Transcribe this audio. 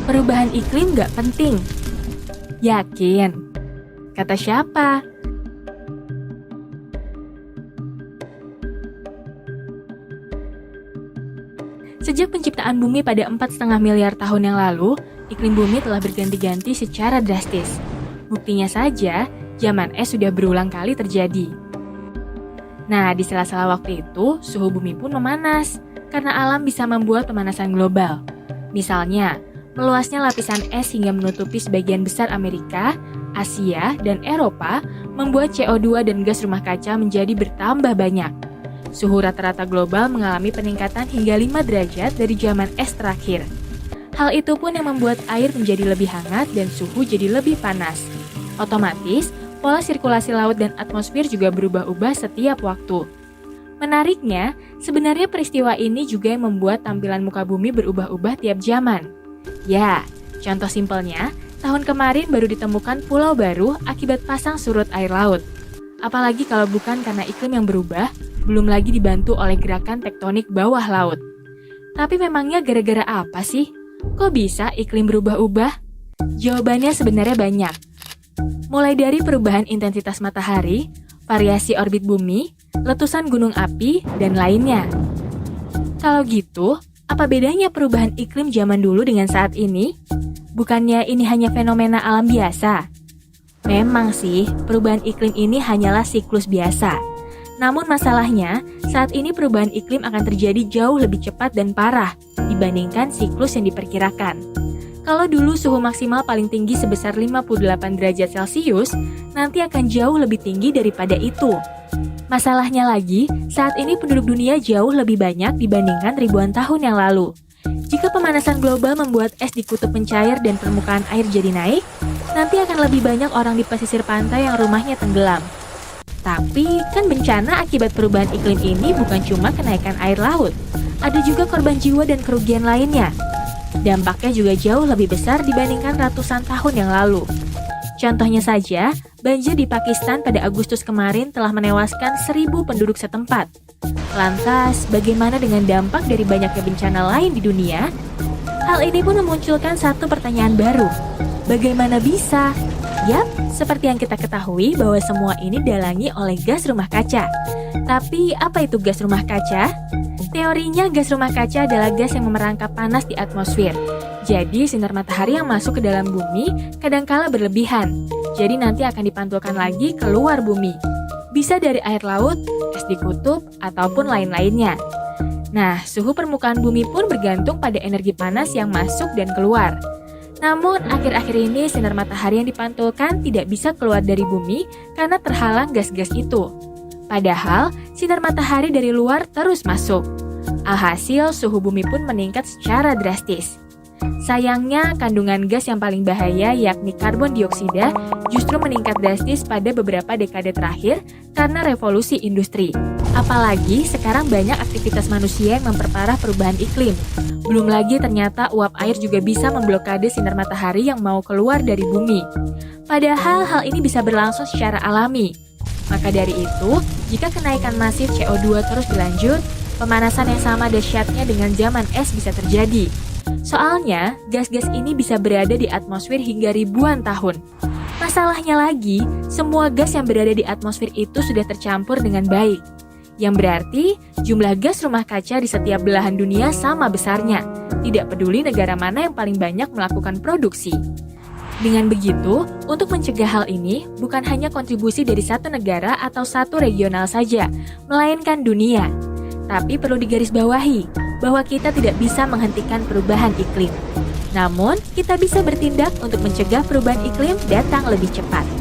Perubahan iklim nggak penting. Yakin? Kata siapa? Sejak penciptaan bumi pada 4,5 miliar tahun yang lalu, iklim bumi telah berganti-ganti secara drastis. Buktinya saja, zaman es sudah berulang kali terjadi. Nah, di sela-sela waktu itu, suhu bumi pun memanas, karena alam bisa membuat pemanasan global. Misalnya, meluasnya lapisan es hingga menutupi sebagian besar Amerika, Asia, dan Eropa, membuat CO2 dan gas rumah kaca menjadi bertambah banyak. Suhu rata-rata global mengalami peningkatan hingga 5 derajat dari zaman es terakhir. Hal itu pun yang membuat air menjadi lebih hangat dan suhu jadi lebih panas. Otomatis, pola sirkulasi laut dan atmosfer juga berubah-ubah setiap waktu. Menariknya, sebenarnya peristiwa ini juga yang membuat tampilan muka bumi berubah-ubah tiap zaman. Ya, contoh simpelnya, tahun kemarin baru ditemukan pulau baru akibat pasang surut air laut. Apalagi kalau bukan karena iklim yang berubah, belum lagi dibantu oleh gerakan tektonik bawah laut. Tapi memangnya gara-gara apa sih? Kok bisa iklim berubah-ubah? Jawabannya sebenarnya banyak. Mulai dari perubahan intensitas matahari, variasi orbit bumi, letusan gunung api, dan lainnya. Kalau gitu, apa bedanya perubahan iklim zaman dulu dengan saat ini? Bukannya ini hanya fenomena alam biasa? Memang sih, perubahan iklim ini hanyalah siklus biasa. Namun masalahnya, saat ini perubahan iklim akan terjadi jauh lebih cepat dan parah dibandingkan siklus yang diperkirakan. Kalau dulu suhu maksimal paling tinggi sebesar 58 derajat Celcius, nanti akan jauh lebih tinggi daripada itu. Masalahnya lagi, saat ini penduduk dunia jauh lebih banyak dibandingkan ribuan tahun yang lalu. Jika pemanasan global membuat es di kutub mencair dan permukaan air jadi naik, nanti akan lebih banyak orang di pesisir pantai yang rumahnya tenggelam. Tapi, kan bencana akibat perubahan iklim ini bukan cuma kenaikan air laut. Ada juga korban jiwa dan kerugian lainnya. Dampaknya juga jauh lebih besar dibandingkan ratusan tahun yang lalu. Contohnya saja, banjir di Pakistan pada Agustus kemarin telah menewaskan 1.000 penduduk setempat. Lantas, bagaimana dengan dampak dari banyaknya bencana lain di dunia? Hal ini pun memunculkan satu pertanyaan baru. Bagaimana bisa? Yap, seperti yang kita ketahui bahwa semua ini didalangi oleh gas rumah kaca. Tapi, apa itu gas rumah kaca? Teorinya, gas rumah kaca adalah gas yang memerangkap panas di atmosfer. Jadi, sinar matahari yang masuk ke dalam bumi kadangkala berlebihan. Jadi, nanti akan dipantulkan lagi keluar bumi. Bisa dari air laut, es di kutub, ataupun lain-lainnya. Nah, suhu permukaan bumi pun bergantung pada energi panas yang masuk dan keluar. Namun, akhir-akhir ini sinar matahari yang dipantulkan tidak bisa keluar dari bumi karena terhalang gas-gas itu. Padahal, sinar matahari dari luar terus masuk. Alhasil, suhu bumi pun meningkat secara drastis. Sayangnya, kandungan gas yang paling bahaya yakni karbon dioksida justru meningkat drastis pada beberapa dekade terakhir karena revolusi industri. Apalagi sekarang banyak aktivitas manusia yang memperparah perubahan iklim. Belum lagi ternyata uap air juga bisa memblokade sinar matahari yang mau keluar dari bumi. Padahal hal ini bisa berlangsung secara alami. Maka dari itu, jika kenaikan masif CO2 terus berlanjut, pemanasan yang sama dahsyatnya dengan zaman es bisa terjadi. Soalnya, gas-gas ini bisa berada di atmosfer hingga ribuan tahun. Masalahnya lagi, semua gas yang berada di atmosfer itu sudah tercampur dengan baik. Yang berarti, jumlah gas rumah kaca di setiap belahan dunia sama besarnya. Tidak peduli negara mana yang paling banyak melakukan produksi. Dengan begitu, untuk mencegah hal ini, bukan hanya kontribusi dari satu negara atau satu regional saja, melainkan dunia. Tapi perlu digarisbawahi, bahwa kita tidak bisa menghentikan perubahan iklim. Namun, kita bisa bertindak untuk mencegah perubahan iklim datang lebih cepat.